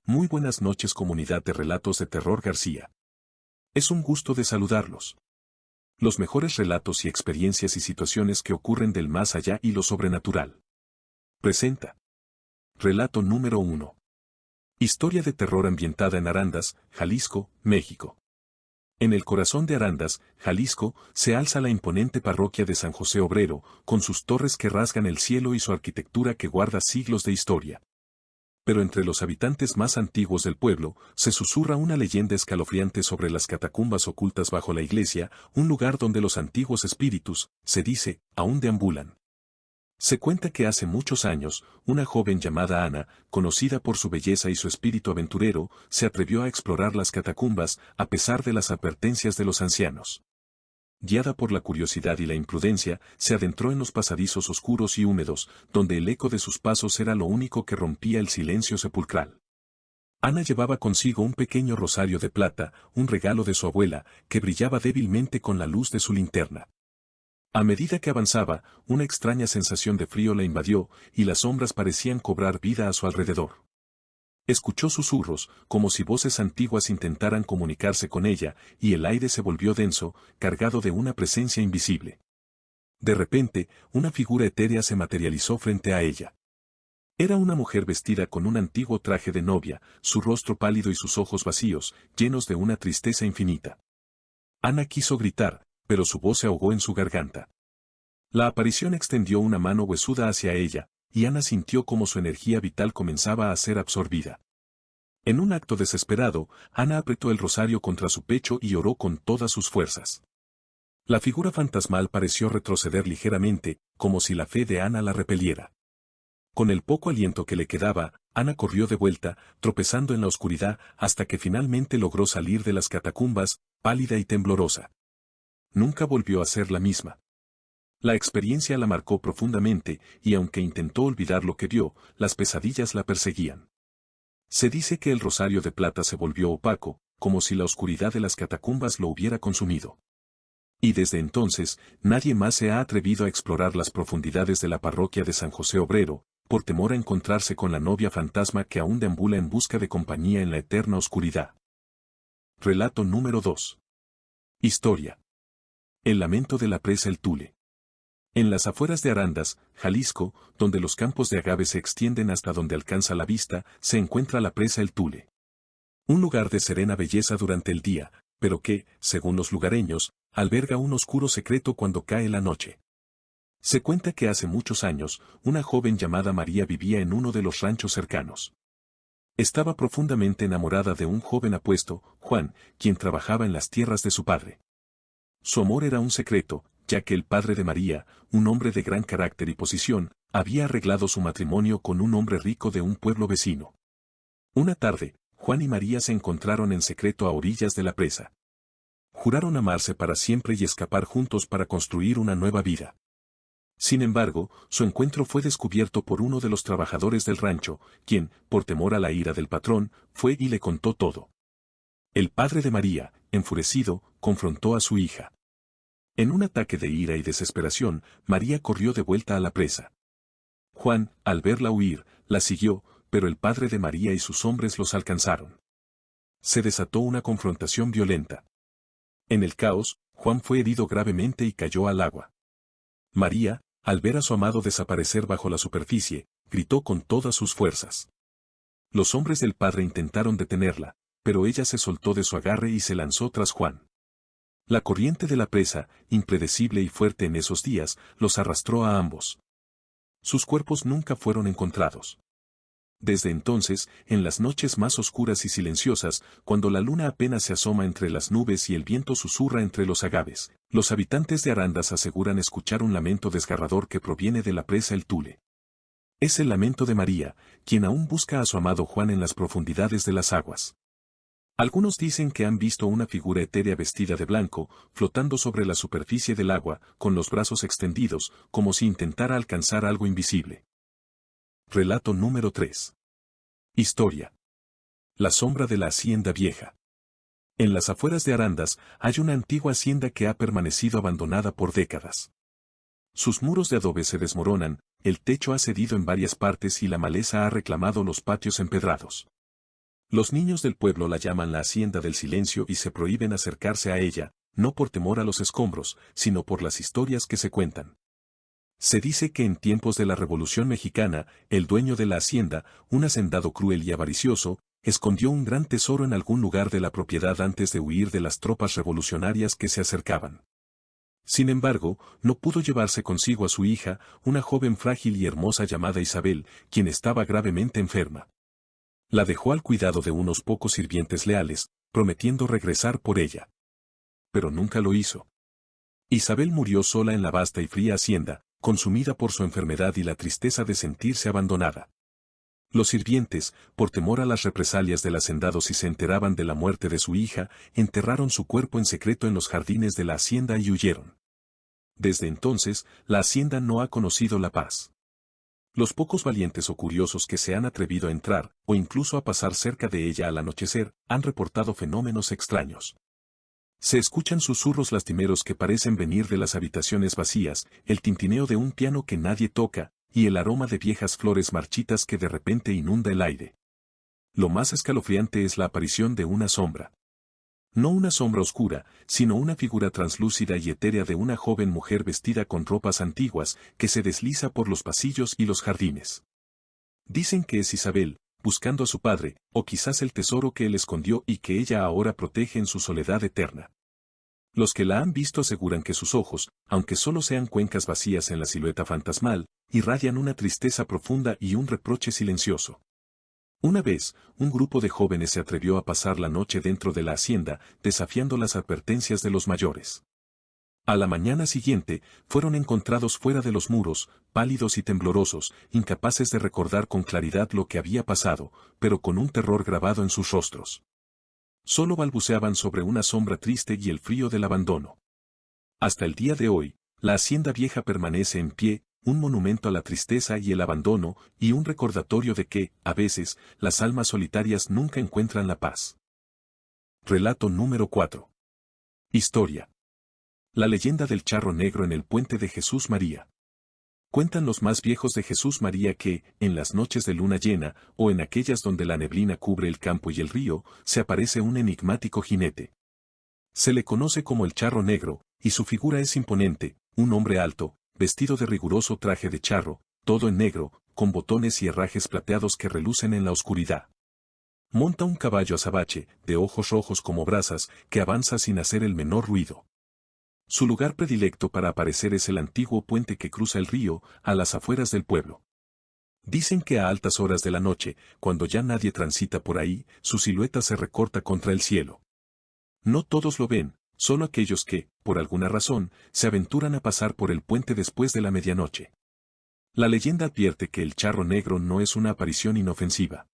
Muy buenas noches, comunidad de Relatos de Terror García. Es un gusto de saludarlos. Los mejores relatos y experiencias y situaciones que ocurren del más allá y lo sobrenatural. Presenta. Relato número 1. Historia de terror ambientada en Arandas, Jalisco, México. En el corazón de Arandas, Jalisco, se alza la imponente parroquia de San José Obrero, con sus torres que rasgan el cielo y su arquitectura que guarda siglos de historia. Pero entre los habitantes más antiguos del pueblo, se susurra una leyenda escalofriante sobre las catacumbas ocultas bajo la iglesia, un lugar donde los antiguos espíritus, se dice, aún deambulan. Se cuenta que hace muchos años, una joven llamada Ana, conocida por su belleza y su espíritu aventurero, se atrevió a explorar las catacumbas, a pesar de las advertencias de los ancianos. Guiada por la curiosidad y la imprudencia, se adentró en los pasadizos oscuros y húmedos, donde el eco de sus pasos era lo único que rompía el silencio sepulcral. Ana llevaba consigo un pequeño rosario de plata, un regalo de su abuela, que brillaba débilmente con la luz de su linterna. A medida que avanzaba, una extraña sensación de frío la invadió, y las sombras parecían cobrar vida a su alrededor. Escuchó susurros, como si voces antiguas intentaran comunicarse con ella, y el aire se volvió denso, cargado de una presencia invisible. De repente, una figura etérea se materializó frente a ella. Era una mujer vestida con un antiguo traje de novia, su rostro pálido y sus ojos vacíos, llenos de una tristeza infinita. Ana quiso gritar, pero su voz se ahogó en su garganta. La aparición extendió una mano huesuda hacia ella, y Ana sintió como su energía vital comenzaba a ser absorbida. En un acto desesperado, Ana apretó el rosario contra su pecho y oró con todas sus fuerzas. La figura fantasmal pareció retroceder ligeramente, como si la fe de Ana la repeliera. Con el poco aliento que le quedaba, Ana corrió de vuelta, tropezando en la oscuridad, hasta que finalmente logró salir de las catacumbas, pálida y temblorosa. Nunca volvió a ser la misma. La experiencia la marcó profundamente, y aunque intentó olvidar lo que vio, las pesadillas la perseguían. Se dice que el rosario de plata se volvió opaco, como si la oscuridad de las catacumbas lo hubiera consumido. Y desde entonces, nadie más se ha atrevido a explorar las profundidades de la parroquia de San José Obrero, por temor a encontrarse con la novia fantasma que aún deambula en busca de compañía en la eterna oscuridad. Relato número 2. Historia. El lamento de la presa El Tule. En las afueras de Arandas, Jalisco, donde los campos de agave se extienden hasta donde alcanza la vista, se encuentra la presa El Tule. Un lugar de serena belleza durante el día, pero que, según los lugareños, alberga un oscuro secreto cuando cae la noche. Se cuenta que hace muchos años, una joven llamada María vivía en uno de los ranchos cercanos. Estaba profundamente enamorada de un joven apuesto, Juan, quien trabajaba en las tierras de su padre. Su amor era un secreto, ya que el padre de María, un hombre de gran carácter y posición, había arreglado su matrimonio con un hombre rico de un pueblo vecino. Una tarde, Juan y María se encontraron en secreto a orillas de la presa. Juraron amarse para siempre y escapar juntos para construir una nueva vida. Sin embargo, su encuentro fue descubierto por uno de los trabajadores del rancho, quien, por temor a la ira del patrón, fue y le contó todo. El padre de María, enfurecido, confrontó a su hija. En un ataque de ira y desesperación, María corrió de vuelta a la presa. Juan, al verla huir, la siguió, pero el padre de María y sus hombres los alcanzaron. Se desató una confrontación violenta. En el caos, Juan fue herido gravemente y cayó al agua. María, al ver a su amado desaparecer bajo la superficie, gritó con todas sus fuerzas. Los hombres del padre intentaron detenerla, pero ella se soltó de su agarre y se lanzó tras Juan. La corriente de la presa, impredecible y fuerte en esos días, los arrastró a ambos. Sus cuerpos nunca fueron encontrados. Desde entonces, en las noches más oscuras y silenciosas, cuando la luna apenas se asoma entre las nubes y el viento susurra entre los agaves, los habitantes de Arandas aseguran escuchar un lamento desgarrador que proviene de la presa El Tule. Es el lamento de María, quien aún busca a su amado Juan en las profundidades de las aguas. Algunos dicen que han visto una figura etérea vestida de blanco, flotando sobre la superficie del agua, con los brazos extendidos, como si intentara alcanzar algo invisible. Relato número 3. Historia. La sombra de la hacienda vieja. En las afueras de Arandas, hay una antigua hacienda que ha permanecido abandonada por décadas. Sus muros de adobe se desmoronan, el techo ha cedido en varias partes y la maleza ha reclamado los patios empedrados. Los niños del pueblo la llaman la Hacienda del Silencio y se prohíben acercarse a ella, no por temor a los escombros, sino por las historias que se cuentan. Se dice que en tiempos de la Revolución Mexicana, el dueño de la hacienda, un hacendado cruel y avaricioso, escondió un gran tesoro en algún lugar de la propiedad antes de huir de las tropas revolucionarias que se acercaban. Sin embargo, no pudo llevarse consigo a su hija, una joven frágil y hermosa llamada Isabel, quien estaba gravemente enferma. La dejó al cuidado de unos pocos sirvientes leales, prometiendo regresar por ella. Pero nunca lo hizo. Isabel murió sola en la vasta y fría hacienda, consumida por su enfermedad y la tristeza de sentirse abandonada. Los sirvientes, por temor a las represalias del hacendado si se enteraban de la muerte de su hija, enterraron su cuerpo en secreto en los jardines de la hacienda y huyeron. Desde entonces, la hacienda no ha conocido la paz. Los pocos valientes o curiosos que se han atrevido a entrar, o incluso a pasar cerca de ella al anochecer, han reportado fenómenos extraños. Se escuchan susurros lastimeros que parecen venir de las habitaciones vacías, el tintineo de un piano que nadie toca, y el aroma de viejas flores marchitas que de repente inunda el aire. Lo más escalofriante es la aparición de una sombra. No una sombra oscura, sino una figura translúcida y etérea de una joven mujer vestida con ropas antiguas, que se desliza por los pasillos y los jardines. Dicen que es Isabel, buscando a su padre, o quizás el tesoro que él escondió y que ella ahora protege en su soledad eterna. Los que la han visto aseguran que sus ojos, aunque solo sean cuencas vacías en la silueta fantasmal, irradian una tristeza profunda y un reproche silencioso. Una vez, un grupo de jóvenes se atrevió a pasar la noche dentro de la hacienda, desafiando las advertencias de los mayores. A la mañana siguiente, fueron encontrados fuera de los muros, pálidos y temblorosos, incapaces de recordar con claridad lo que había pasado, pero con un terror grabado en sus rostros. Solo balbuceaban sobre una sombra triste y el frío del abandono. Hasta el día de hoy, la hacienda vieja permanece en pie, un monumento a la tristeza y el abandono, y un recordatorio de que, a veces, las almas solitarias nunca encuentran la paz. Relato número 4. Historia. La leyenda del charro negro en el puente de Jesús María. Cuentan los más viejos de Jesús María que, en las noches de luna llena, o en aquellas donde la neblina cubre el campo y el río, se aparece un enigmático jinete. Se le conoce como el charro negro, y su figura es imponente, un hombre alto, vestido de riguroso traje de charro, todo en negro, con botones y herrajes plateados que relucen en la oscuridad. Monta un caballo azabache, de ojos rojos como brasas, que avanza sin hacer el menor ruido. Su lugar predilecto para aparecer es el antiguo puente que cruza el río, a las afueras del pueblo. Dicen que a altas horas de la noche, cuando ya nadie transita por ahí, su silueta se recorta contra el cielo. No todos lo ven, solo aquellos que, por alguna razón, se aventuran a pasar por el puente después de la medianoche. La leyenda advierte que el charro negro no es una aparición inofensiva.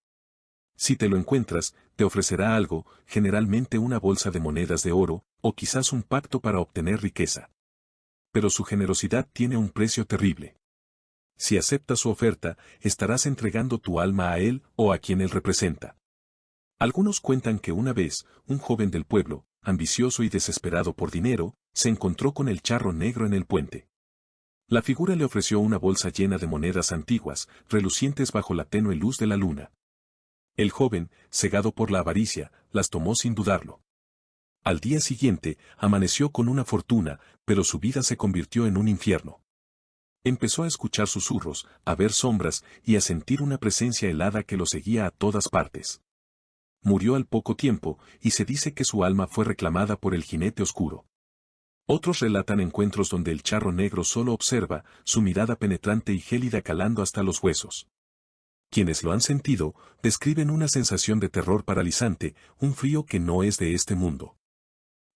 Si te lo encuentras, te ofrecerá algo, generalmente una bolsa de monedas de oro, o quizás un pacto para obtener riqueza. Pero su generosidad tiene un precio terrible. Si aceptas su oferta, estarás entregando tu alma a él o a quien él representa. Algunos cuentan que una vez, un joven del pueblo, ambicioso y desesperado por dinero, se encontró con el charro negro en el puente. La figura le ofreció una bolsa llena de monedas antiguas, relucientes bajo la tenue luz de la luna. El joven, cegado por la avaricia, las tomó sin dudarlo. Al día siguiente, amaneció con una fortuna, pero su vida se convirtió en un infierno. Empezó a escuchar susurros, a ver sombras y a sentir una presencia helada que lo seguía a todas partes. Murió al poco tiempo, y se dice que su alma fue reclamada por el jinete oscuro. Otros relatan encuentros donde el charro negro solo observa, su mirada penetrante y gélida calando hasta los huesos. Quienes lo han sentido, describen una sensación de terror paralizante, un frío que no es de este mundo.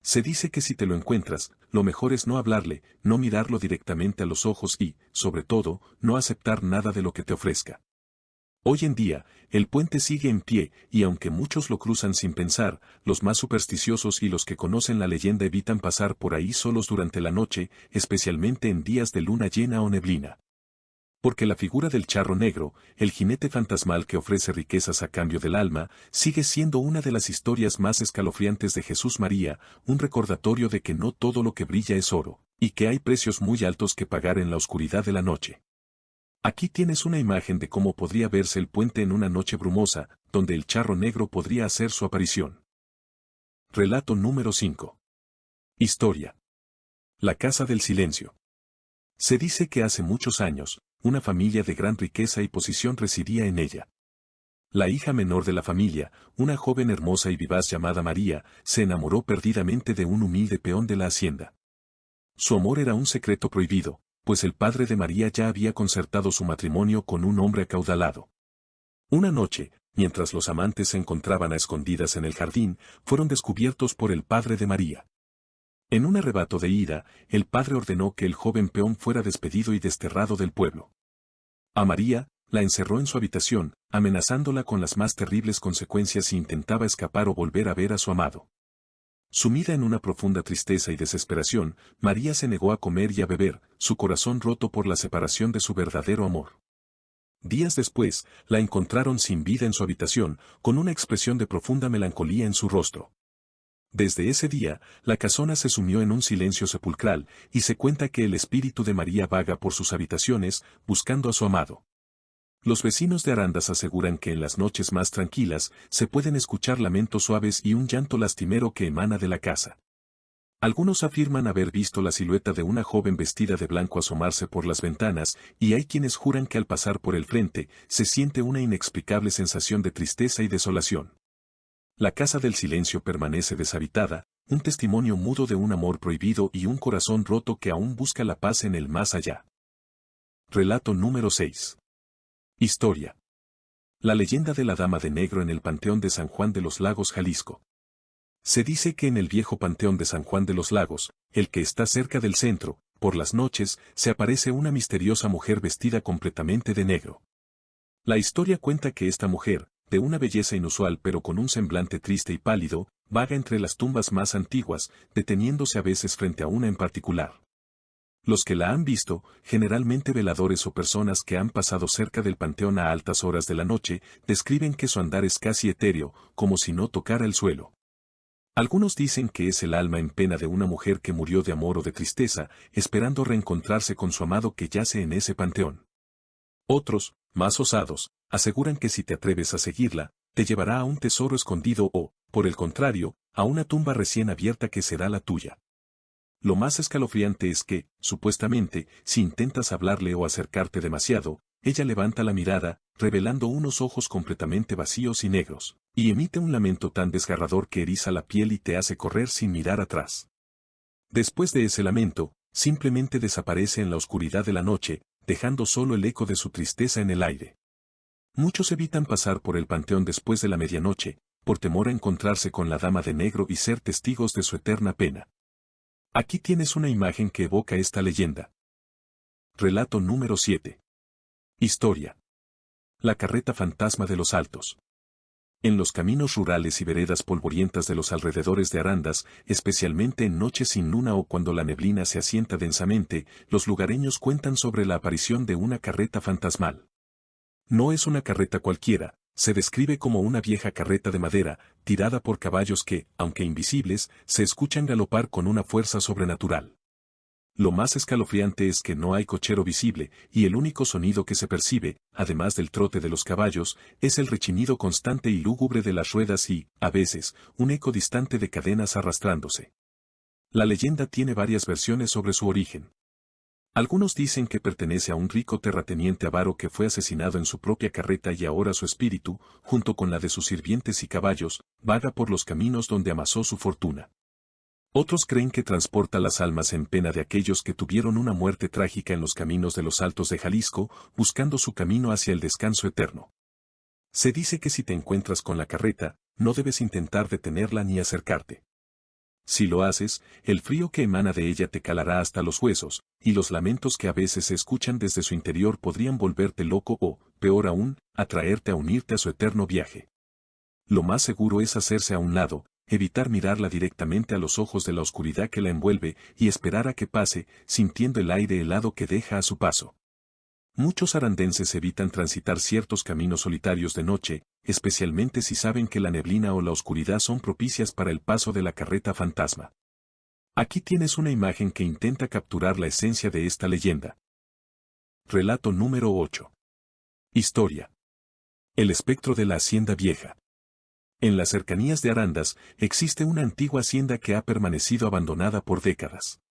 Se dice que si te lo encuentras, lo mejor es no hablarle, no mirarlo directamente a los ojos y, sobre todo, no aceptar nada de lo que te ofrezca. Hoy en día, el puente sigue en pie, y aunque muchos lo cruzan sin pensar, los más supersticiosos y los que conocen la leyenda evitan pasar por ahí solos durante la noche, especialmente en días de luna llena o neblina. Porque la figura del charro negro, el jinete fantasmal que ofrece riquezas a cambio del alma, sigue siendo una de las historias más escalofriantes de Jesús María, un recordatorio de que no todo lo que brilla es oro, y que hay precios muy altos que pagar en la oscuridad de la noche. Aquí tienes una imagen de cómo podría verse el puente en una noche brumosa, donde el charro negro podría hacer su aparición. Relato número 5. Historia. La Casa del Silencio. Se dice que hace muchos años, una familia de gran riqueza y posición residía en ella. La hija menor de la familia, una joven hermosa y vivaz llamada María, se enamoró perdidamente de un humilde peón de la hacienda. Su amor era un secreto prohibido, pues el padre de María ya había concertado su matrimonio con un hombre acaudalado. Una noche, mientras los amantes se encontraban a escondidas en el jardín, fueron descubiertos por el padre de María. En un arrebato de ira, el padre ordenó que el joven peón fuera despedido y desterrado del pueblo. A María, la encerró en su habitación, amenazándola con las más terribles consecuencias si intentaba escapar o volver a ver a su amado. Sumida en una profunda tristeza y desesperación, María se negó a comer y a beber, su corazón roto por la separación de su verdadero amor. Días después, la encontraron sin vida en su habitación, con una expresión de profunda melancolía en su rostro. Desde ese día, la casona se sumió en un silencio sepulcral, y se cuenta que el espíritu de María vaga por sus habitaciones, buscando a su amado. Los vecinos de Arandas aseguran que en las noches más tranquilas, se pueden escuchar lamentos suaves y un llanto lastimero que emana de la casa. Algunos afirman haber visto la silueta de una joven vestida de blanco asomarse por las ventanas, y hay quienes juran que al pasar por el frente, se siente una inexplicable sensación de tristeza y desolación. La Casa del Silencio permanece deshabitada, un testimonio mudo de un amor prohibido y un corazón roto que aún busca la paz en el más allá. Relato número 6. Historia. La leyenda de la Dama de Negro en el Panteón de San Juan de los Lagos, Jalisco. Se dice que en el viejo Panteón de San Juan de los Lagos, el que está cerca del centro, por las noches, se aparece una misteriosa mujer vestida completamente de negro. La historia cuenta que esta mujer, de una belleza inusual pero con un semblante triste y pálido, vaga entre las tumbas más antiguas, deteniéndose a veces frente a una en particular. Los que la han visto, generalmente veladores o personas que han pasado cerca del panteón a altas horas de la noche, describen que su andar es casi etéreo, como si no tocara el suelo. Algunos dicen que es el alma en pena de una mujer que murió de amor o de tristeza, esperando reencontrarse con su amado que yace en ese panteón. Otros, más osados, aseguran que si te atreves a seguirla, te llevará a un tesoro escondido o, por el contrario, a una tumba recién abierta que será la tuya. Lo más escalofriante es que, supuestamente, si intentas hablarle o acercarte demasiado, ella levanta la mirada, revelando unos ojos completamente vacíos y negros, y emite un lamento tan desgarrador que eriza la piel y te hace correr sin mirar atrás. Después de ese lamento, simplemente desaparece en la oscuridad de la noche, dejando solo el eco de su tristeza en el aire. Muchos evitan pasar por el panteón después de la medianoche, por temor a encontrarse con la Dama de Negro y ser testigos de su eterna pena. Aquí tienes una imagen que evoca esta leyenda. Relato número 7. Historia. La carreta fantasma de los Altos. En los caminos rurales y veredas polvorientas de los alrededores de Arandas, especialmente en noches sin luna o cuando la neblina se asienta densamente, los lugareños cuentan sobre la aparición de una carreta fantasmal. No es una carreta cualquiera, se describe como una vieja carreta de madera, tirada por caballos que, aunque invisibles, se escuchan galopar con una fuerza sobrenatural. Lo más escalofriante es que no hay cochero visible, y el único sonido que se percibe, además del trote de los caballos, es el rechinido constante y lúgubre de las ruedas y, a veces, un eco distante de cadenas arrastrándose. La leyenda tiene varias versiones sobre su origen. Algunos dicen que pertenece a un rico terrateniente avaro que fue asesinado en su propia carreta y ahora su espíritu, junto con la de sus sirvientes y caballos, vaga por los caminos donde amasó su fortuna. Otros creen que transporta las almas en pena de aquellos que tuvieron una muerte trágica en los caminos de los Altos de Jalisco, buscando su camino hacia el descanso eterno. Se dice que si te encuentras con la carreta, no debes intentar detenerla ni acercarte. Si lo haces, el frío que emana de ella te calará hasta los huesos, y los lamentos que a veces se escuchan desde su interior podrían volverte loco o, peor aún, atraerte a unirte a su eterno viaje. Lo más seguro es hacerse a un lado, evitar mirarla directamente a los ojos de la oscuridad que la envuelve y esperar a que pase, sintiendo el aire helado que deja a su paso. Muchos arandenses evitan transitar ciertos caminos solitarios de noche, especialmente si saben que la neblina o la oscuridad son propicias para el paso de la carreta fantasma. Aquí tienes una imagen que intenta capturar la esencia de esta leyenda. Relato número 8. Historia. El espectro de la hacienda vieja. En las cercanías de Arandas existe una antigua hacienda que ha permanecido abandonada por décadas.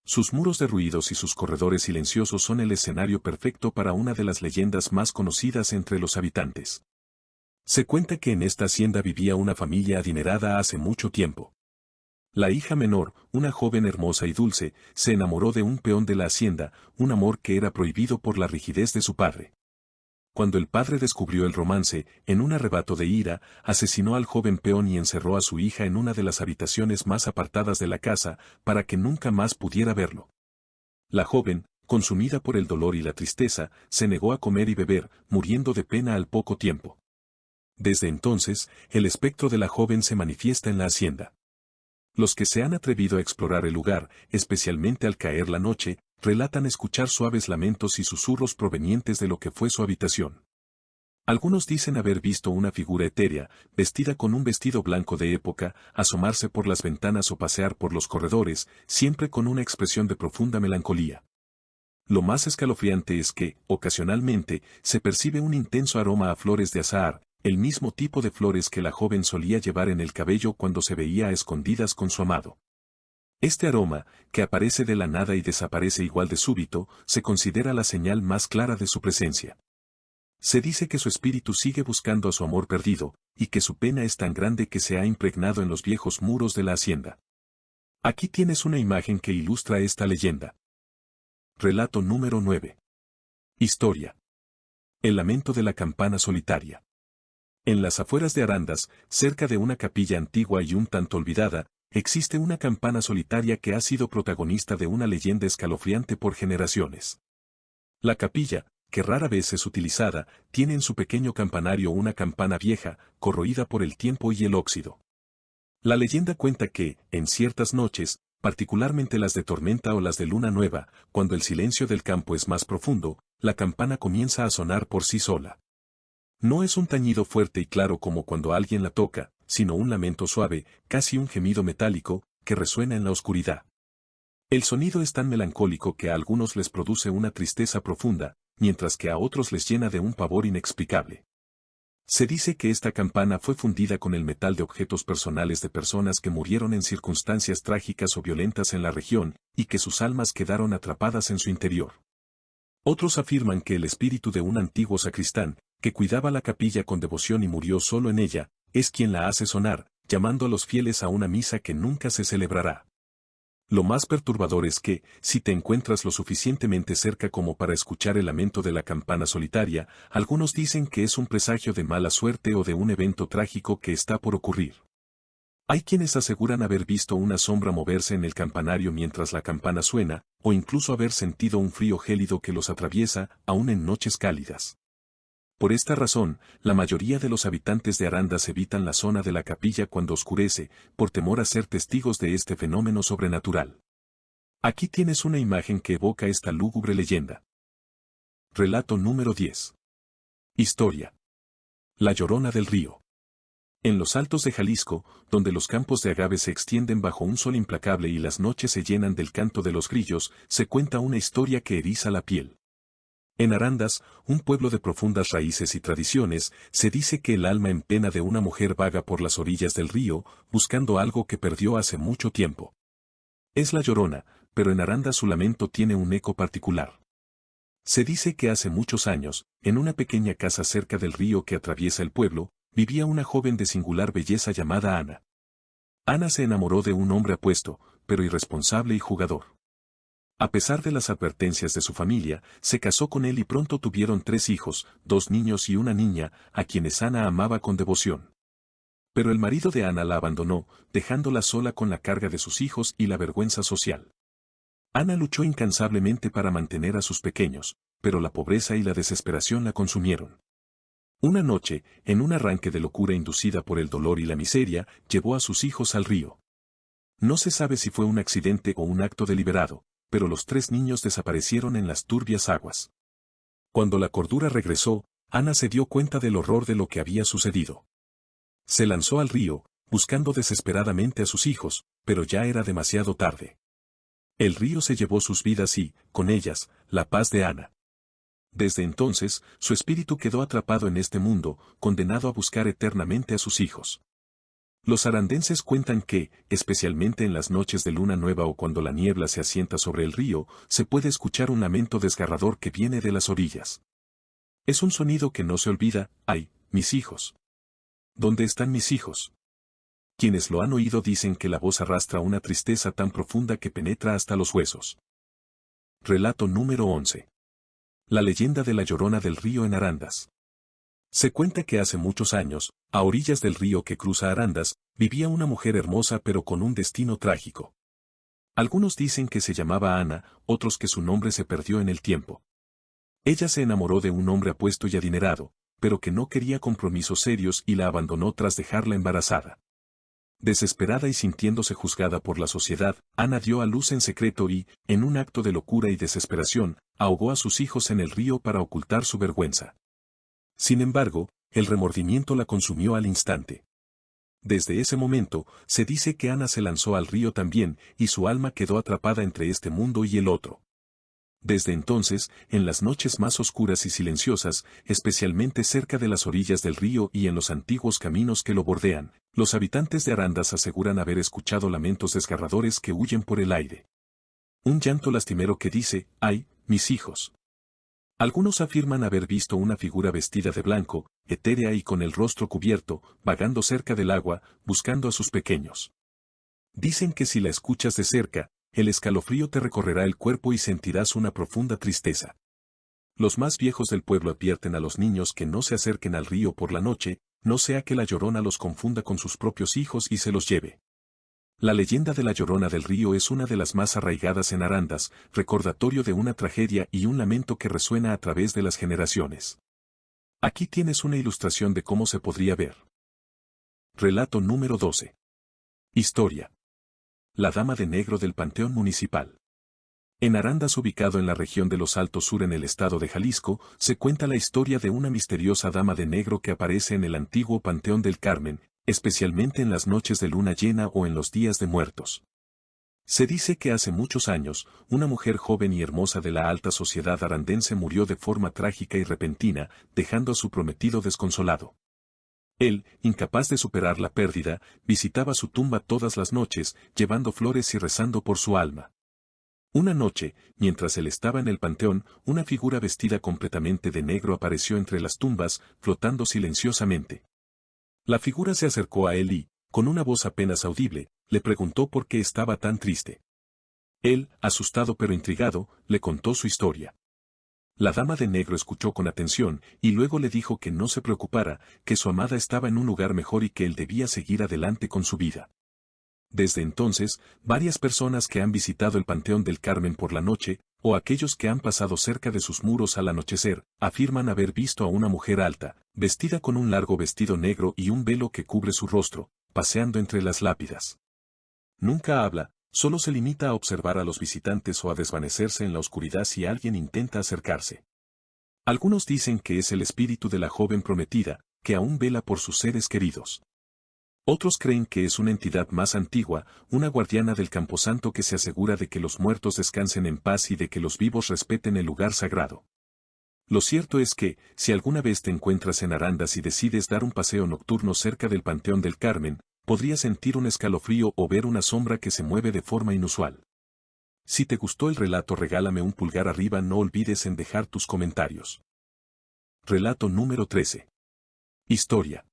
Sus muros derruidos y sus corredores silenciosos son el escenario perfecto para una de las leyendas más conocidas entre los habitantes. Se cuenta que en esta hacienda vivía una familia adinerada hace mucho tiempo. La hija menor, una joven hermosa y dulce, se enamoró de un peón de la hacienda, un amor que era prohibido por la rigidez de su padre. Cuando el padre descubrió el romance, en un arrebato de ira, asesinó al joven peón y encerró a su hija en una de las habitaciones más apartadas de la casa, para que nunca más pudiera verlo. La joven, consumida por el dolor y la tristeza, se negó a comer y beber, muriendo de pena al poco tiempo. Desde entonces, el espectro de la joven se manifiesta en la hacienda. Los que se han atrevido a explorar el lugar, especialmente al caer la noche, relatan escuchar suaves lamentos y susurros provenientes de lo que fue su habitación. Algunos dicen haber visto una figura etérea, vestida con un vestido blanco de época, asomarse por las ventanas o pasear por los corredores, siempre con una expresión de profunda melancolía. Lo más escalofriante es que, ocasionalmente, se percibe un intenso aroma a flores de azahar, el mismo tipo de flores que la joven solía llevar en el cabello cuando se veía a escondidas con su amado. Este aroma, que aparece de la nada y desaparece igual de súbito, se considera la señal más clara de su presencia. Se dice que su espíritu sigue buscando a su amor perdido, y que su pena es tan grande que se ha impregnado en los viejos muros de la hacienda. Aquí tienes una imagen que ilustra esta leyenda. Relato número 9. Historia. El lamento de la campana solitaria. En las afueras de Arandas, cerca de una capilla antigua y un tanto olvidada, existe una campana solitaria que ha sido protagonista de una leyenda escalofriante por generaciones. La capilla, que rara vez es utilizada, tiene en su pequeño campanario una campana vieja, corroída por el tiempo y el óxido. La leyenda cuenta que, en ciertas noches, particularmente las de tormenta o las de luna nueva, cuando el silencio del campo es más profundo, la campana comienza a sonar por sí sola. No es un tañido fuerte y claro como cuando alguien la toca, sino un lamento suave, casi un gemido metálico, que resuena en la oscuridad. El sonido es tan melancólico que a algunos les produce una tristeza profunda, mientras que a otros les llena de un pavor inexplicable. Se dice que esta campana fue fundida con el metal de objetos personales de personas que murieron en circunstancias trágicas o violentas en la región, y que sus almas quedaron atrapadas en su interior. Otros afirman que el espíritu de un antiguo sacristán, que cuidaba la capilla con devoción y murió solo en ella, es quien la hace sonar, llamando a los fieles a una misa que nunca se celebrará. Lo más perturbador es que, si te encuentras lo suficientemente cerca como para escuchar el lamento de la campana solitaria, algunos dicen que es un presagio de mala suerte o de un evento trágico que está por ocurrir. Hay quienes aseguran haber visto una sombra moverse en el campanario mientras la campana suena, o incluso haber sentido un frío gélido que los atraviesa, aún en noches cálidas. Por esta razón, la mayoría de los habitantes de Arandas evitan la zona de la capilla cuando oscurece, por temor a ser testigos de este fenómeno sobrenatural. Aquí tienes una imagen que evoca esta lúgubre leyenda. Relato número 10. Historia. La Llorona del Río. En los altos de Jalisco, donde los campos de agave se extienden bajo un sol implacable y las noches se llenan del canto de los grillos, se cuenta una historia que eriza la piel. En Arandas, un pueblo de profundas raíces y tradiciones, se dice que el alma en pena de una mujer vaga por las orillas del río, buscando algo que perdió hace mucho tiempo. Es la Llorona, pero en Arandas su lamento tiene un eco particular. Se dice que hace muchos años, en una pequeña casa cerca del río que atraviesa el pueblo, vivía una joven de singular belleza llamada Ana. Ana se enamoró de un hombre apuesto, pero irresponsable y jugador. A pesar de las advertencias de su familia, se casó con él y pronto tuvieron 3 hijos, 2 niños y una niña, a quienes Ana amaba con devoción. Pero el marido de Ana la abandonó, dejándola sola con la carga de sus hijos y la vergüenza social. Ana luchó incansablemente para mantener a sus pequeños, pero la pobreza y la desesperación la consumieron. Una noche, en un arranque de locura inducida por el dolor y la miseria, llevó a sus hijos al río. No se sabe si fue un accidente o un acto deliberado, pero los 3 niños desaparecieron en las turbias aguas. Cuando la cordura regresó, Ana se dio cuenta del horror de lo que había sucedido. Se lanzó al río, buscando desesperadamente a sus hijos, pero ya era demasiado tarde. El río se llevó sus vidas y, con ellas, la paz de Ana. Desde entonces, su espíritu quedó atrapado en este mundo, condenado a buscar eternamente a sus hijos. Los arandenses cuentan que, especialmente en las noches de luna nueva o cuando la niebla se asienta sobre el río, se puede escuchar un lamento desgarrador que viene de las orillas. Es un sonido que no se olvida: ¡ay, mis hijos! ¿Dónde están mis hijos? Quienes lo han oído dicen que la voz arrastra una tristeza tan profunda que penetra hasta los huesos. Relato número 11. La leyenda de la Llorona del río en Arandas. Se cuenta que hace muchos años, a orillas del río que cruza Arandas, vivía una mujer hermosa pero con un destino trágico. Algunos dicen que se llamaba Ana, otros que su nombre se perdió en el tiempo. Ella se enamoró de un hombre apuesto y adinerado, pero que no quería compromisos serios y la abandonó tras dejarla embarazada. Desesperada y sintiéndose juzgada por la sociedad, Ana dio a luz en secreto y, en un acto de locura y desesperación, ahogó a sus hijos en el río para ocultar su vergüenza. Sin embargo, el remordimiento la consumió al instante. Desde ese momento, se dice que Ana se lanzó al río también, y su alma quedó atrapada entre este mundo y el otro. Desde entonces, en las noches más oscuras y silenciosas, especialmente cerca de las orillas del río y en los antiguos caminos que lo bordean, los habitantes de Arandas aseguran haber escuchado lamentos desgarradores que huyen por el aire. Un llanto lastimero que dice: ¡ay, mis hijos! Algunos afirman haber visto una figura vestida de blanco, etérea y con el rostro cubierto, vagando cerca del agua, buscando a sus pequeños. Dicen que si la escuchas de cerca, el escalofrío te recorrerá el cuerpo y sentirás una profunda tristeza. Los más viejos del pueblo advierten a los niños que no se acerquen al río por la noche, no sea que la Llorona los confunda con sus propios hijos y se los lleve. La leyenda de la Llorona del río es una de las más arraigadas en Arandas, recordatorio de una tragedia y un lamento que resuena a través de las generaciones. Aquí tienes una ilustración de cómo se podría ver. Relato número 12. Historia. La Dama de Negro del Panteón Municipal. En Arandas, ubicado en la región de los Altos Sur en el estado de Jalisco, se cuenta la historia de una misteriosa dama de negro que aparece en el antiguo Panteón del Carmen, especialmente en las noches de luna llena o en los días de muertos. Se dice que hace muchos años, una mujer joven y hermosa de la alta sociedad arandense murió de forma trágica y repentina, dejando a su prometido desconsolado. Él, incapaz de superar la pérdida, visitaba su tumba todas las noches, llevando flores y rezando por su alma. Una noche, mientras él estaba en el panteón, una figura vestida completamente de negro apareció entre las tumbas, flotando silenciosamente. La figura se acercó a él y, con una voz apenas audible, le preguntó por qué estaba tan triste. Él, asustado pero intrigado, le contó su historia. La dama de negro escuchó con atención, y luego le dijo que no se preocupara, que su amada estaba en un lugar mejor y que él debía seguir adelante con su vida. Desde entonces, varias personas que han visitado el Panteón del Carmen por la noche, o aquellos que han pasado cerca de sus muros al anochecer, afirman haber visto a una mujer alta, vestida con un largo vestido negro y un velo que cubre su rostro, paseando entre las lápidas. Nunca habla, solo se limita a observar a los visitantes o a desvanecerse en la oscuridad si alguien intenta acercarse. Algunos dicen que es el espíritu de la joven prometida, que aún vela por sus seres queridos. Otros creen que es una entidad más antigua, una guardiana del camposanto que se asegura de que los muertos descansen en paz y de que los vivos respeten el lugar sagrado. Lo cierto es que, si alguna vez te encuentras en Arandas y decides dar un paseo nocturno cerca del Panteón del Carmen, podrías sentir un escalofrío o ver una sombra que se mueve de forma inusual. Si te gustó el relato, regálame un pulgar arriba, no olvides en dejar tus comentarios. Relato número 13. Historia.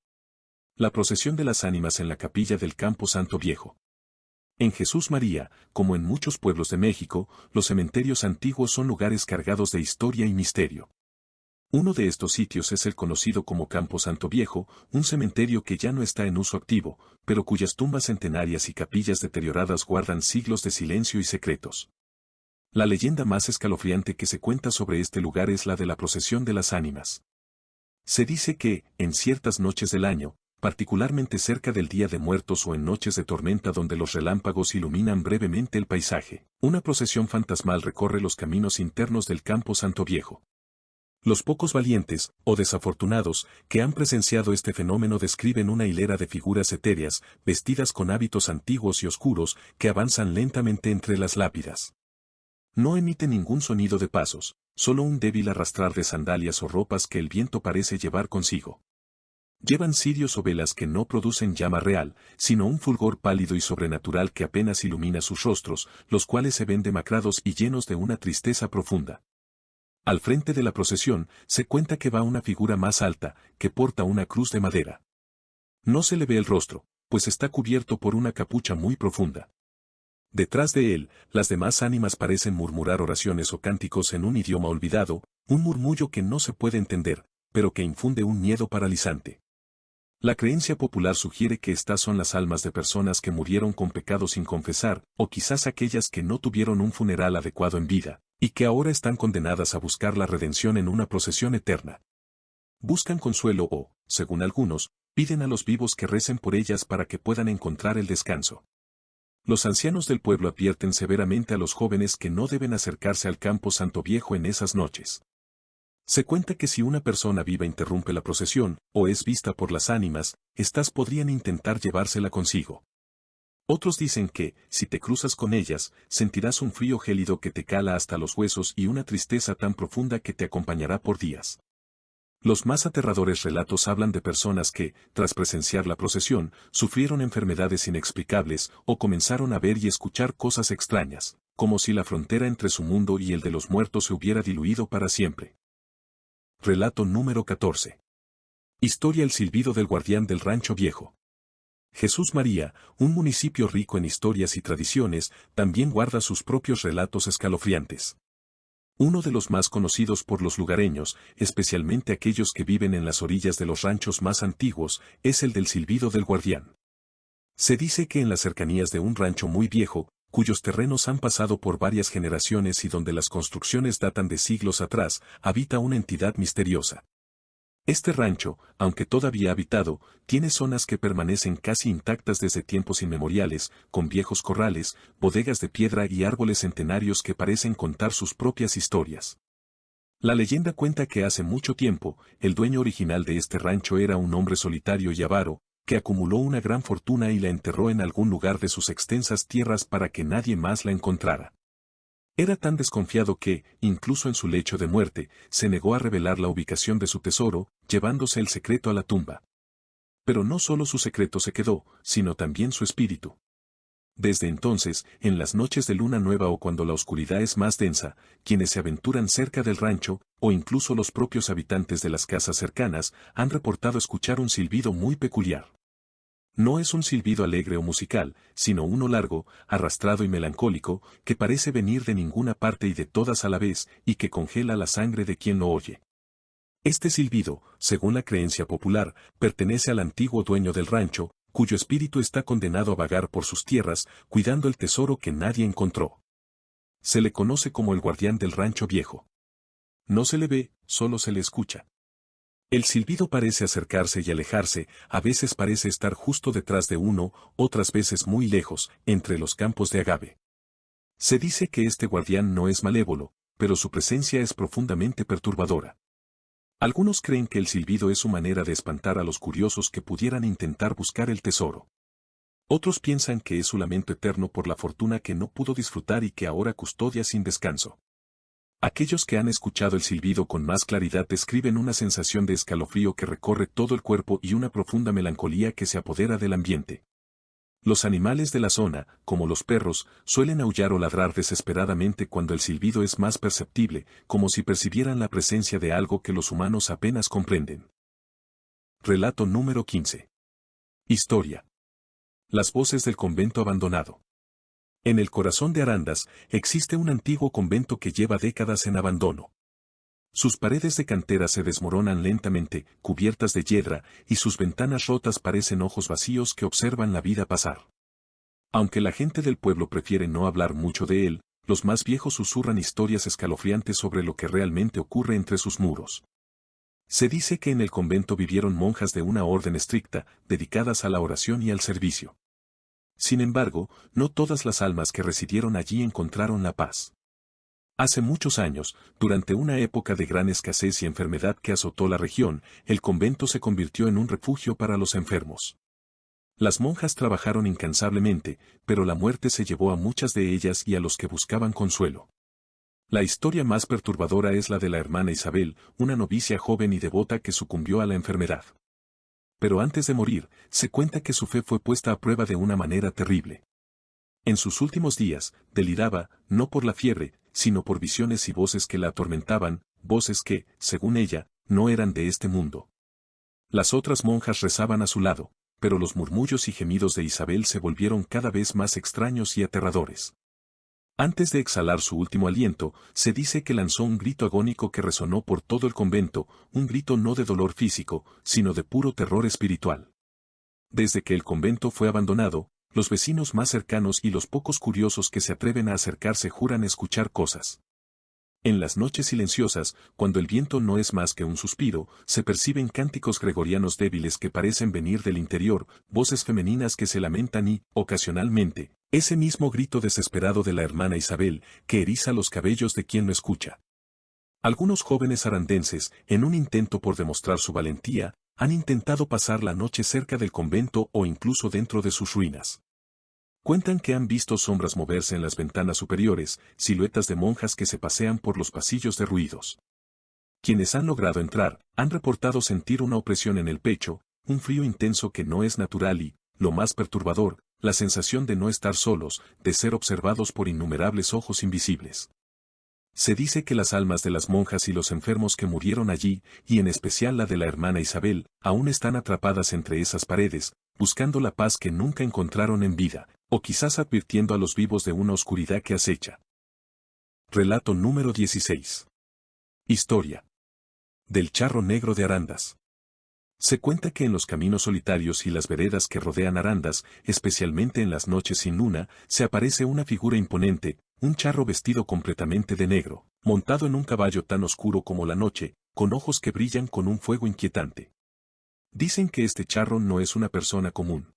La procesión de las ánimas en la capilla del Campo Santo Viejo. En Jesús María, como en muchos pueblos de México, los cementerios antiguos son lugares cargados de historia y misterio. Uno de estos sitios es el conocido como Campo Santo Viejo, un cementerio que ya no está en uso activo, pero cuyas tumbas centenarias y capillas deterioradas guardan siglos de silencio y secretos. La leyenda más escalofriante que se cuenta sobre este lugar es la de la procesión de las ánimas. Se dice que, en ciertas noches del año, particularmente cerca del Día de Muertos o en noches de tormenta donde los relámpagos iluminan brevemente el paisaje, una procesión fantasmal recorre los caminos internos del Campo Santo Viejo. Los pocos valientes, o desafortunados, que han presenciado este fenómeno describen una hilera de figuras etéreas, vestidas con hábitos antiguos y oscuros, que avanzan lentamente entre las lápidas. No emite ningún sonido de pasos, solo un débil arrastrar de sandalias o ropas que el viento parece llevar consigo. Llevan cirios o velas que no producen llama real, sino un fulgor pálido y sobrenatural que apenas ilumina sus rostros, los cuales se ven demacrados y llenos de una tristeza profunda. Al frente de la procesión, se cuenta que va una figura más alta, que porta una cruz de madera. No se le ve el rostro, pues está cubierto por una capucha muy profunda. Detrás de él, las demás ánimas parecen murmurar oraciones o cánticos en un idioma olvidado, un murmullo que no se puede entender, pero que infunde un miedo paralizante. La creencia popular sugiere que estas son las almas de personas que murieron con pecados sin confesar, o quizás aquellas que no tuvieron un funeral adecuado en vida, y que ahora están condenadas a buscar la redención en una procesión eterna. Buscan consuelo o, según algunos, piden a los vivos que recen por ellas para que puedan encontrar el descanso. Los ancianos del pueblo advierten severamente a los jóvenes que no deben acercarse al campo Santo Viejo en esas noches. Se cuenta que si una persona viva interrumpe la procesión, o es vista por las ánimas, éstas podrían intentar llevársela consigo. Otros dicen que, si te cruzas con ellas, sentirás un frío gélido que te cala hasta los huesos y una tristeza tan profunda que te acompañará por días. Los más aterradores relatos hablan de personas que, tras presenciar la procesión, sufrieron enfermedades inexplicables o comenzaron a ver y escuchar cosas extrañas, como si la frontera entre su mundo y el de los muertos se hubiera diluido para siempre. Relato número 14. Historia: el silbido del guardián del rancho viejo. Jesús María, un municipio rico en historias y tradiciones, también guarda sus propios relatos escalofriantes. Uno de los más conocidos por los lugareños, especialmente aquellos que viven en las orillas de los ranchos más antiguos, es el del silbido del guardián. Se dice que en las cercanías de un rancho muy viejo, cuyos terrenos han pasado por varias generaciones y donde las construcciones datan de siglos atrás, habita una entidad misteriosa. Este rancho, aunque todavía habitado, tiene zonas que permanecen casi intactas desde tiempos inmemoriales, con viejos corrales, bodegas de piedra y árboles centenarios que parecen contar sus propias historias. La leyenda cuenta que hace mucho tiempo, el dueño original de este rancho era un hombre solitario y avaro, que acumuló una gran fortuna y la enterró en algún lugar de sus extensas tierras para que nadie más la encontrara. Era tan desconfiado que, incluso en su lecho de muerte, se negó a revelar la ubicación de su tesoro, llevándose el secreto a la tumba. Pero no solo su secreto se quedó, sino también su espíritu. Desde entonces, en las noches de luna nueva o cuando la oscuridad es más densa, quienes se aventuran cerca del rancho, o incluso los propios habitantes de las casas cercanas, han reportado escuchar un silbido muy peculiar. No es un silbido alegre o musical, sino uno largo, arrastrado y melancólico, que parece venir de ninguna parte y de todas a la vez, y que congela la sangre de quien lo oye. Este silbido, según la creencia popular, pertenece al antiguo dueño del rancho, cuyo espíritu está condenado a vagar por sus tierras, cuidando el tesoro que nadie encontró. Se le conoce como el guardián del rancho viejo. No se le ve, solo se le escucha. El silbido parece acercarse y alejarse, a veces parece estar justo detrás de uno, otras veces muy lejos, entre los campos de agave. Se dice que este guardián no es malévolo, pero su presencia es profundamente perturbadora. Algunos creen que el silbido es su manera de espantar a los curiosos que pudieran intentar buscar el tesoro. Otros piensan que es su lamento eterno por la fortuna que no pudo disfrutar y que ahora custodia sin descanso. Aquellos que han escuchado el silbido con más claridad describen una sensación de escalofrío que recorre todo el cuerpo y una profunda melancolía que se apodera del ambiente. Los animales de la zona, como los perros, suelen aullar o ladrar desesperadamente cuando el silbido es más perceptible, como si percibieran la presencia de algo que los humanos apenas comprenden. Relato número 15. Historia: las voces del convento abandonado. En el corazón de Arandas, existe un antiguo convento que lleva décadas en abandono. Sus paredes de cantera se desmoronan lentamente, cubiertas de hiedra, y sus ventanas rotas parecen ojos vacíos que observan la vida pasar. Aunque la gente del pueblo prefiere no hablar mucho de él, los más viejos susurran historias escalofriantes sobre lo que realmente ocurre entre sus muros. Se dice que en el convento vivieron monjas de una orden estricta, dedicadas a la oración y al servicio. Sin embargo, no todas las almas que residieron allí encontraron la paz. Hace muchos años, durante una época de gran escasez y enfermedad que azotó la región, el convento se convirtió en un refugio para los enfermos. Las monjas trabajaron incansablemente, pero la muerte se llevó a muchas de ellas y a los que buscaban consuelo. La historia más perturbadora es la de la hermana Isabel, una novicia joven y devota que sucumbió a la enfermedad. Pero antes de morir, se cuenta que su fe fue puesta a prueba de una manera terrible. En sus últimos días, deliraba, no por la fiebre, sino por visiones y voces que la atormentaban, voces que, según ella, no eran de este mundo. Las otras monjas rezaban a su lado, pero los murmullos y gemidos de Isabel se volvieron cada vez más extraños y aterradores. Antes de exhalar su último aliento, se dice que lanzó un grito agónico que resonó por todo el convento, un grito no de dolor físico, sino de puro terror espiritual. Desde que el convento fue abandonado, los vecinos más cercanos y los pocos curiosos que se atreven a acercarse juran escuchar cosas. En las noches silenciosas, cuando el viento no es más que un suspiro, se perciben cánticos gregorianos débiles que parecen venir del interior, voces femeninas que se lamentan y, ocasionalmente, ese mismo grito desesperado de la hermana Isabel, que eriza los cabellos de quien lo escucha. Algunos jóvenes arandenses, en un intento por demostrar su valentía, han intentado pasar la noche cerca del convento o incluso dentro de sus ruinas. Cuentan que han visto sombras moverse en las ventanas superiores, siluetas de monjas que se pasean por los pasillos derruidos. Quienes han logrado entrar, han reportado sentir una opresión en el pecho, un frío intenso que no es natural y, lo más perturbador, la sensación de no estar solos, de ser observados por innumerables ojos invisibles. Se dice que las almas de las monjas y los enfermos que murieron allí, y en especial la de la hermana Isabel, aún están atrapadas entre esas paredes, buscando la paz que nunca encontraron en vida, o quizás advirtiendo a los vivos de una oscuridad que acecha. Relato número 16. Historia. Del charro negro de Arandas. Se cuenta que en los caminos solitarios y las veredas que rodean Arandas, especialmente en las noches sin luna, se aparece una figura imponente, un charro vestido completamente de negro, montado en un caballo tan oscuro como la noche, con ojos que brillan con un fuego inquietante. Dicen que este charro no es una persona común.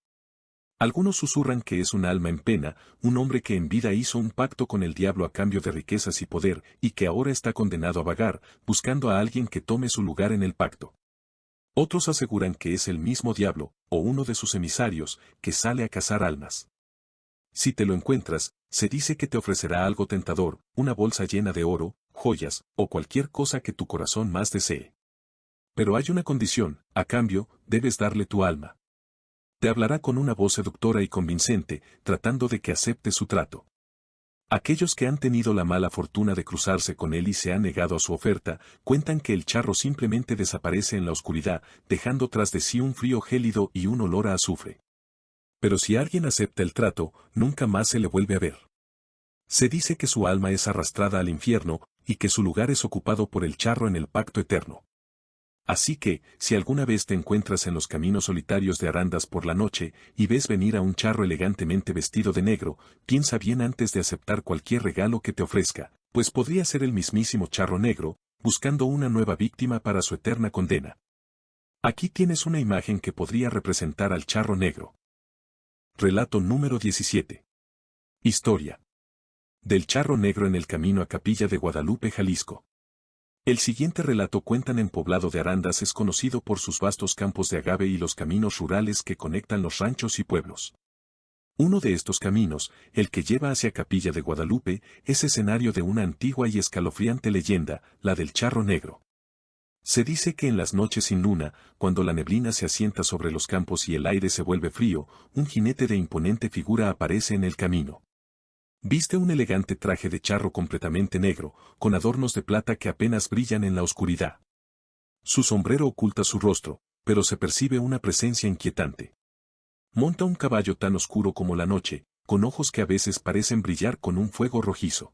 Algunos susurran que es un alma en pena, un hombre que en vida hizo un pacto con el diablo a cambio de riquezas y poder, y que ahora está condenado a vagar, buscando a alguien que tome su lugar en el pacto. Otros aseguran que es el mismo diablo, o uno de sus emisarios, que sale a cazar almas. Si te lo encuentras, se dice que te ofrecerá algo tentador, una bolsa llena de oro, joyas, o cualquier cosa que tu corazón más desee. Pero hay una condición, a cambio, debes darle tu alma. Te hablará con una voz seductora y convincente, tratando de que aceptes su trato. Aquellos que han tenido la mala fortuna de cruzarse con él y se han negado a su oferta, cuentan que el charro simplemente desaparece en la oscuridad, dejando tras de sí un frío gélido y un olor a azufre. Pero si alguien acepta el trato, nunca más se le vuelve a ver. Se dice que su alma es arrastrada al infierno, y que su lugar es ocupado por el charro en el pacto eterno. Así que, si alguna vez te encuentras en los caminos solitarios de Arandas por la noche, y ves venir a un charro elegantemente vestido de negro, piensa bien antes de aceptar cualquier regalo que te ofrezca, pues podría ser el mismísimo charro negro, buscando una nueva víctima para su eterna condena. Aquí tienes una imagen que podría representar al charro negro. Relato número 17. Historia. Del charro negro en el camino a Capilla de Guadalupe, Jalisco. El siguiente relato cuentan en Poblado de Arandas es conocido por sus vastos campos de agave y los caminos rurales que conectan los ranchos y pueblos. Uno de estos caminos, el que lleva hacia Capilla de Guadalupe, es escenario de una antigua y escalofriante leyenda, la del charro negro. Se dice que en las noches sin luna, cuando la neblina se asienta sobre los campos y el aire se vuelve frío, un jinete de imponente figura aparece en el camino. Viste un elegante traje de charro completamente negro, con adornos de plata que apenas brillan en la oscuridad. Su sombrero oculta su rostro, pero se percibe una presencia inquietante. Monta un caballo tan oscuro como la noche, con ojos que a veces parecen brillar con un fuego rojizo.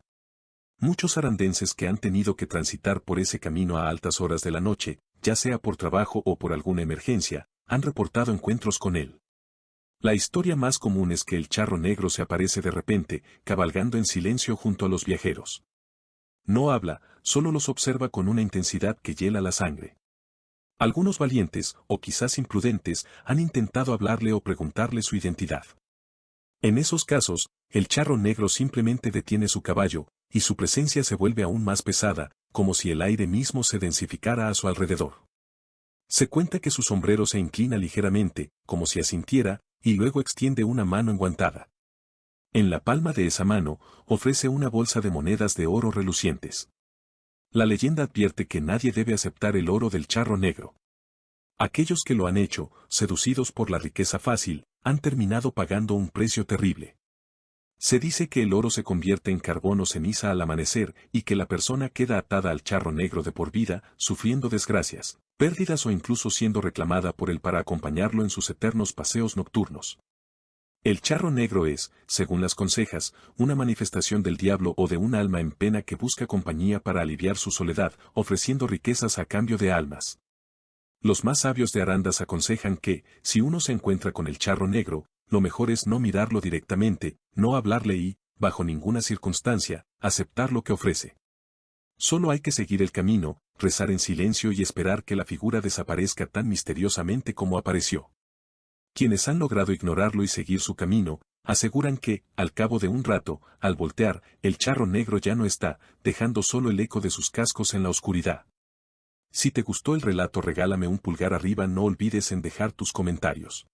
Muchos arandenses que han tenido que transitar por ese camino a altas horas de la noche, ya sea por trabajo o por alguna emergencia, han reportado encuentros con él. La historia más común es que el charro negro se aparece de repente, cabalgando en silencio junto a los viajeros. No habla, solo los observa con una intensidad que hiela la sangre. Algunos valientes, o quizás imprudentes, han intentado hablarle o preguntarle su identidad. En esos casos, el charro negro simplemente detiene su caballo, y su presencia se vuelve aún más pesada, como si el aire mismo se densificara a su alrededor. Se cuenta que su sombrero se inclina ligeramente, como si asintiera, y luego extiende una mano enguantada. En la palma de esa mano, ofrece una bolsa de monedas de oro relucientes. La leyenda advierte que nadie debe aceptar el oro del charro negro. Aquellos que lo han hecho, seducidos por la riqueza fácil, han terminado pagando un precio terrible. Se dice que el oro se convierte en carbón o ceniza al amanecer y que la persona queda atada al charro negro de por vida, sufriendo desgracias, pérdidas o incluso siendo reclamada por él para acompañarlo en sus eternos paseos nocturnos. El charro negro es, según las consejas, una manifestación del diablo o de un alma en pena que busca compañía para aliviar su soledad, ofreciendo riquezas a cambio de almas. Los más sabios de Arandas aconsejan que, si uno se encuentra con el charro negro, lo mejor es no mirarlo directamente, no hablarle y, bajo ninguna circunstancia, aceptar lo que ofrece. Solo hay que seguir el camino, rezar en silencio y esperar que la figura desaparezca tan misteriosamente como apareció. Quienes han logrado ignorarlo y seguir su camino, aseguran que, al cabo de un rato, al voltear, el charro negro ya no está, dejando solo el eco de sus cascos en la oscuridad. Si te gustó el relato, regálame un pulgar arriba, no olvides en dejar tus comentarios.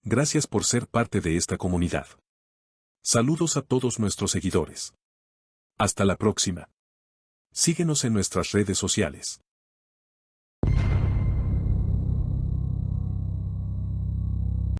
Gracias por ser parte de esta comunidad. Saludos a todos nuestros seguidores. Hasta la próxima. Síguenos en nuestras redes sociales.